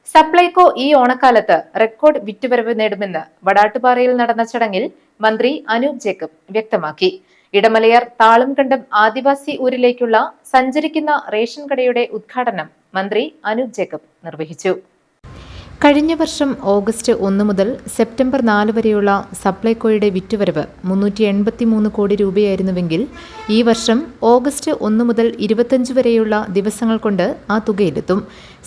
സപ്ലൈകോ ഈ ഓണക്കാലത്ത് റെക്കോർഡ് വിറ്റുവരവ് നേടുമെന്ന് വടാട്ടുപാറയിൽ നടന്ന ചടങ്ങിൽ മന്ത്രി അനൂപ് ജേക്കബ് വ്യക്തമാക്കി. ഇടമലയാർ താളംകണ്ടം ആദിവാസി ഊരിലേക്കുള്ള സഞ്ചരിക്കുന്ന റേഷൻ കടയുടെ ഉദ്ഘാടനം മന്ത്രി അനൂപ് ജേക്കബ് നിർവഹിച്ചു. കഴിഞ്ഞ വർഷം ഓഗസ്റ്റ് 1 മുതൽ സെപ്റ്റംബർ 4 വരെയുള്ള സപ്ലൈകോയുടെ വിറ്റുവരവ് 383 കോടി രൂപയായിരുന്നുവെങ്കിൽ ഈ വർഷം ഓഗസ്റ്റ് 1 മുതൽ 25 വരെയുള്ള ദിവസങ്ങൾ കൊണ്ട് ആ തുകയിലെത്തും.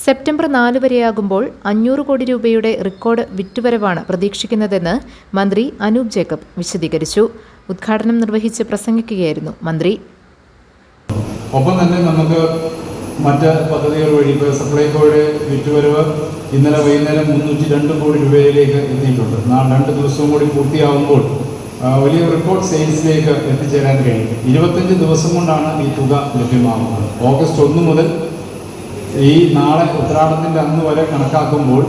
സെപ്റ്റംബർ 4 വരെയാകുമ്പോൾ 500 കോടി രൂപയുടെ റെക്കോർഡ് വിറ്റുവരവാണ് പ്രതീക്ഷിക്കുന്നതെന്ന് മന്ത്രി അനൂപ് ജേക്കബ് വിശദീകരിച്ചു. ഉദ്ഘാടനം നിർവഹിച്ച് പ്രസംഗിക്കുകയായിരുന്നു മന്ത്രി. ഒപ്പം തന്നെ നമുക്ക് മറ്റ് പദ്ധതികൾ വഴി ഇപ്പോൾ സപ്ലൈകോയുടെ വിറ്റുവരവ് ഇന്നലെ വൈകുന്നേരം 302 കോടി രൂപയിലേക്ക് എത്തിയിട്ടുണ്ട്. 2 ദിവസവും കൂടി പൂർത്തിയാകുമ്പോൾ വലിയ റെക്കോർഡ് സെയിൽസിലേക്ക് എത്തിച്ചേരാൻ കഴിയും. 25 ദിവസം കൊണ്ടാണ് ഈ തുക ലഭ്യമാകുന്നത്. ഓഗസ്റ്റ് 1 മുതൽ ഈ നാളെ ഉത്രാടത്തിൻ്റെ അന്ന് വരെ കണക്കാക്കുമ്പോൾ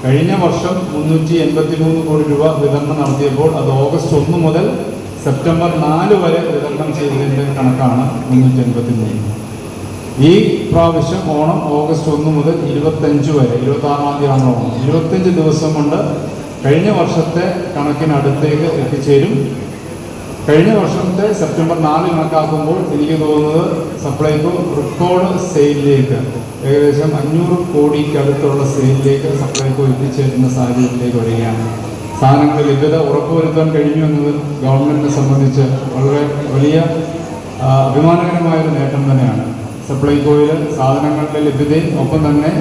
കഴിഞ്ഞ വർഷം 383 കോടി രൂപ വിതരണം നടത്തിയപ്പോൾ അത് ഓഗസ്റ്റ് 1 മുതൽ സെപ്റ്റംബർ 4 വരെ വിതരണം ചെയ്തതിൻ്റെ കണക്കാണ് 383. ഈ പ്രാവശ്യം ഓണം ഓഗസ്റ്റ് 1 മുതൽ 25 വരെ 26-ാം തീയതിയാണ് ഓണം. 25 ദിവസം കൊണ്ട് കഴിഞ്ഞ വർഷത്തെ കണക്കിനടുത്തേക്ക് എത്തിച്ചേരും. കഴിഞ്ഞ വർഷത്തെ സെപ്റ്റംബർ 4 കണക്കാക്കുമ്പോൾ എനിക്ക് തോന്നുന്നത് സപ്ലൈകോ റെക്കോർഡ് സെയിലിലേക്ക് ഏകദേശം 500 കോടിക്ക് അടുത്തുള്ള സെയിലിലേക്ക് സപ്ലൈകോ എത്തിച്ചേരുന്ന സാഹചര്യത്തിലേക്ക് വരികയാണ്. സാധനങ്ങളുടെ ലഭ്യത ഉറപ്പുവരുത്താൻ കഴിഞ്ഞു എന്നത് ഗവൺമെൻറ്റിനെ സംബന്ധിച്ച് വളരെ വലിയ അഭിമാനകരമായൊരു നേട്ടം തന്നെയാണ്. സപ്ലൈകോയിൽ സാധനങ്ങളുടെ ലഭ്യതയും ഒപ്പം തന്നെ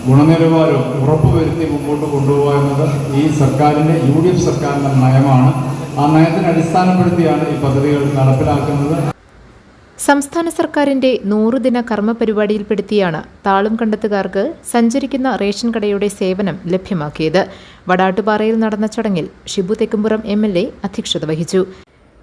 ഗുണനിലവാരവും ഉറപ്പുവരുത്തി മുമ്പോട്ട് കൊണ്ടുപോകുക എന്നത് ഈ സർക്കാരിൻ്റെ UDF സർക്കാരിൻ്റെ നയമാണ്. ആ നയത്തിനെ അടിസ്ഥാനപ്പെടുത്തിയാണ് ഈ പദ്ധതികൾ നടപ്പിലാക്കുന്നത്. സംസ്ഥാന സർക്കാരിന്റെ 100 ദിന കർമ്മ പരിപാടിയിൽപ്പെടുത്തിയാണ് താളംകണ്ടത്തുകാർക്ക് സഞ്ചരിക്കുന്ന റേഷൻ കടയുടെ സേവനം ലഭ്യമാക്കിയത്. വടാട്ടുപാറയിൽ നടന്ന ചടങ്ങിൽ ഷിബു തെക്കുംപുറം MLA അധ്യക്ഷത വഹിച്ചു.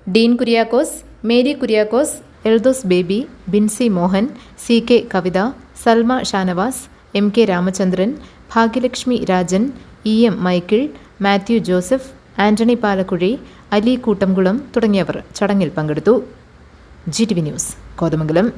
Dean Kuriakose, Mary Kuriakose, Eldhose Baby, Binsy Mohan, CK Kavitha, Salma Shanavas, MK Ramachandran, Bhagyalakshmi Rajan, EM Michael, Mathew Joseph, Antony Palakkuzhi, Ali Koottamkulam തുടങ്ങിയവർ ചടങ്ങിൽ പങ്കെടുത്തു. GTV news, Kothamangalam.